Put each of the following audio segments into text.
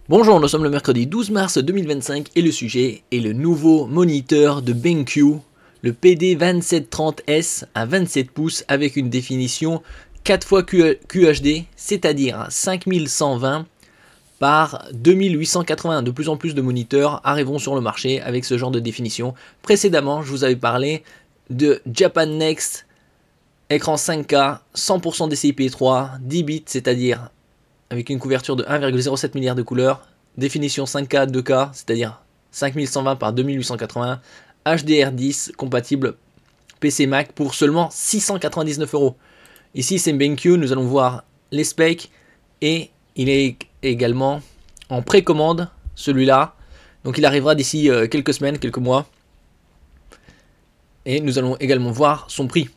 Bonjour, nous sommes le mercredi 12 mars 2025 et le sujet est le nouveau moniteur de BenQ, le PD2730S à 27 pouces avec une définition 4x QHD, c'est-à-dire 5120 par 2880. De plus en plus de moniteurs arriveront sur le marché avec ce genre de définition. Précédemment, je vous avais parlé de Japan Next, écran 5K, 100% DCI-P3, 10 bits, c'est-à-dire avec une couverture de 1,07 milliard de couleurs, définition 5K, 2K, c'est-à-dire 5120 par 2880, HDR10 compatible PC Mac pour seulement 699 €. Ici c'est BenQ, nous allons voir les specs et il est également en précommande celui-là, donc il arrivera d'ici quelques semaines, quelques mois, et nous allons également voir son prix.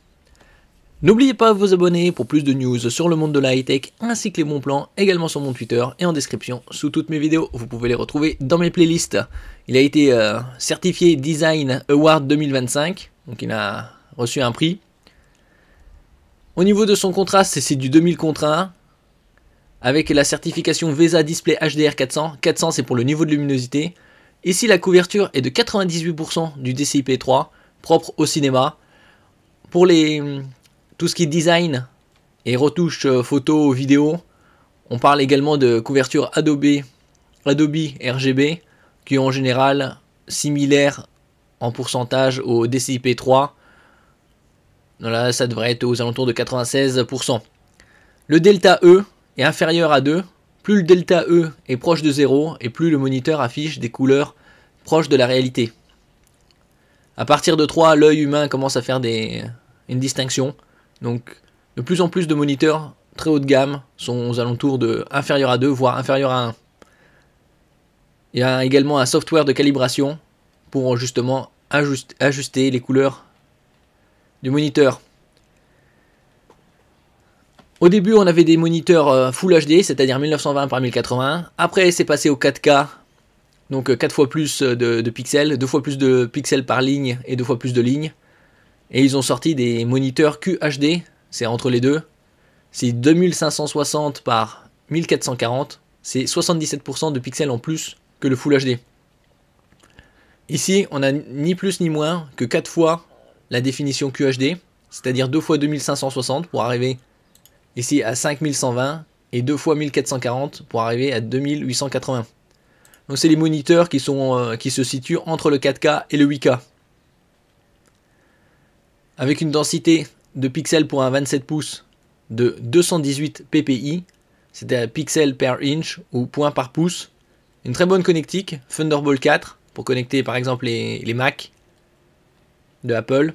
N'oubliez pas de vous abonner pour plus de news sur le monde de la high-tech ainsi que les bons plans, également sur mon Twitter et en description sous toutes mes vidéos. Vous pouvez les retrouver dans mes playlists. Il a été certifié Design Award 2025, donc il a reçu un prix. Au niveau de son contraste, c'est du 2000 contre 1 avec la certification VESA Display HDR 400. 400 c'est pour le niveau de luminosité. Ici la couverture est de 98% du DCI-P3 propre au cinéma. Pour tout ce qui est design et retouche photo, vidéo, on parle également de couverture Adobe RGB qui est en général similaire en pourcentage au DCI-P3. Là, ça devrait être aux alentours de 96%. Le delta E est inférieur à 2. Plus le delta E est proche de 0 et plus le moniteur affiche des couleurs proches de la réalité. À partir de 3, l'œil humain commence à faire une distinction. Donc de plus en plus de moniteurs très haut de gamme sont aux alentours de inférieur à 2, voire inférieur à 1. Il y a également un software de calibration pour justement ajuster les couleurs du moniteur. Au début on avait des moniteurs Full HD, c'est-à-dire 1920 par 1080. Après c'est passé au 4K, donc 4 fois plus de pixels, 2 fois plus de pixels par ligne et 2 fois plus de lignes. Et ils ont sorti des moniteurs QHD, c'est entre les deux. C'est 2560 par 1440, c'est 77% de pixels en plus que le Full HD. Ici, on a ni plus ni moins que 4 fois la définition QHD, c'est-à-dire 2 fois 2560 pour arriver ici à 5120 et 2 fois 1440 pour arriver à 2880. Donc c'est les moniteurs qui se situent entre le 4K et le 8K. Avec une densité de pixels pour un 27 pouces de 218 ppi, c'est-à-dire pixels per inch ou points par pouce. Une très bonne connectique, Thunderbolt 4, pour connecter par exemple les Mac de Apple.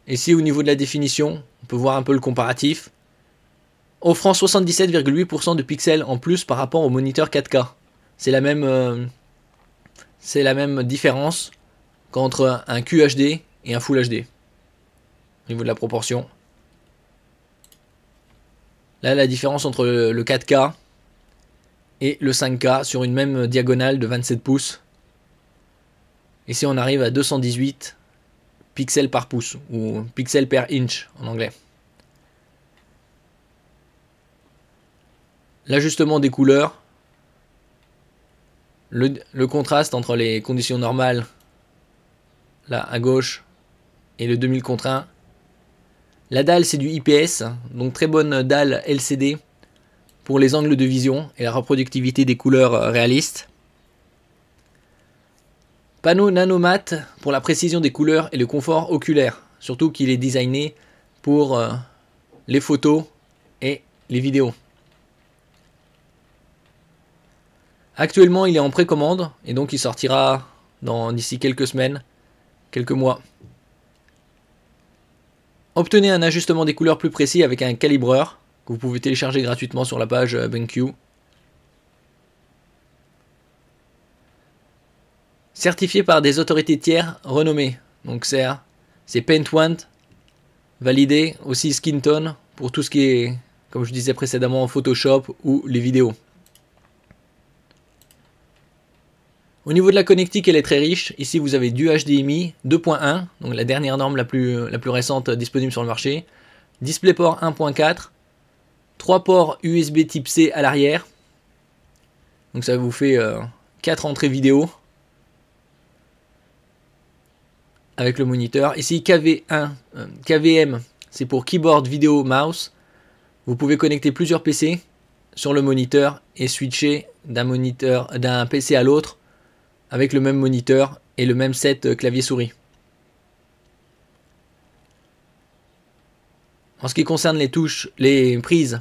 Ici au niveau de la définition, on peut voir un peu le comparatif. Offrant 77,8% de pixels en plus par rapport au moniteur 4K. C'est la même différence qu'entre un QHD et un Full HD au niveau de la proportion. Là la différence entre le 4K et le 5K sur une même diagonale de 27 pouces. Ici on arrive à 218 pixels par pouce ou pixels per inch en anglais. L'ajustement des couleurs, le contraste entre les conditions normales là à gauche et le 2000 contre 1. La dalle c'est du IPS, donc très bonne dalle LCD pour les angles de vision et la reproductivité des couleurs réalistes. Panneau nanomat pour la précision des couleurs et le confort oculaire, surtout qu'il est designé pour les photos et les vidéos. Actuellement il est en précommande et donc il sortira d'ici quelques semaines, quelques mois. Obtenez un ajustement des couleurs plus précis avec un calibreur que vous pouvez télécharger gratuitement sur la page BenQ. Certifié par des autorités tiers renommées. Donc c'est Paintone, validé aussi Skin Tone pour tout ce qui est, comme je disais précédemment, Photoshop ou les vidéos. Au niveau de la connectique, elle est très riche. Ici, vous avez du HDMI 2.1, donc la dernière norme la plus récente disponible sur le marché. DisplayPort 1.4, 3 ports USB type C à l'arrière. Donc ça vous fait 4 entrées vidéo avec le moniteur. Ici KV1, KVM, c'est pour keyboard, vidéo, mouse. Vous pouvez connecter plusieurs PC sur le moniteur et switcher d'un PC à l'autre avec le même moniteur et le même set clavier souris. En ce qui concerne les prises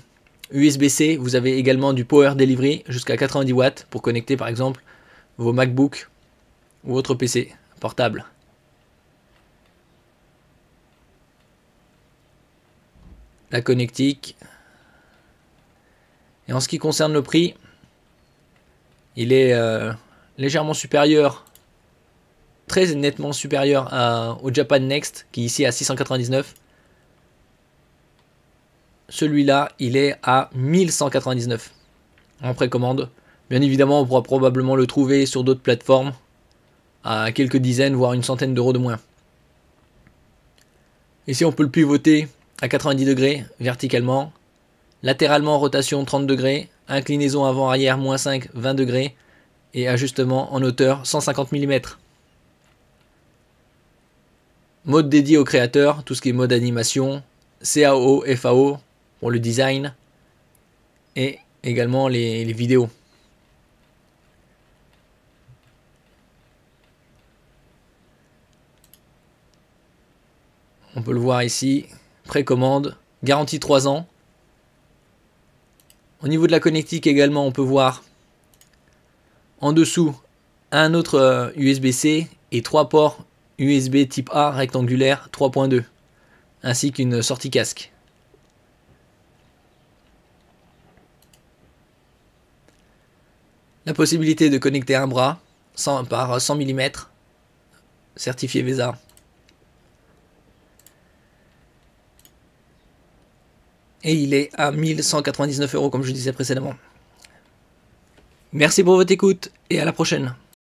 USB-C, vous avez également du Power Delivery jusqu'à 90 watts pour connecter par exemple vos MacBook ou autres PC portables. La connectique. Et en ce qui concerne le prix, il est légèrement supérieur, très nettement supérieur au Japan Next qui est ici à 699. Celui-là, il est à 1199 en précommande. Bien évidemment, on pourra probablement le trouver sur d'autres plateformes à quelques dizaines, voire une centaine d'euros de moins. Ici, on peut le pivoter à 90 degrés verticalement, latéralement rotation 30 degrés, inclinaison avant-arrière -5, 20 degrés et ajustement en hauteur 150 mm. Mode dédié au créateur, tout ce qui est mode animation, CAO, FAO pour le design et également les vidéos. On peut le voir ici, précommande, garantie 3 ans. Au niveau de la connectique également, on peut voir en dessous un autre USB-C et 3 ports USB type A rectangulaire 3.2 ainsi qu'une sortie casque. La possibilité de connecter un bras par 100 mm certifié VESA. Et il est à 1199 € comme je disais précédemment. Merci pour votre écoute et à la prochaine.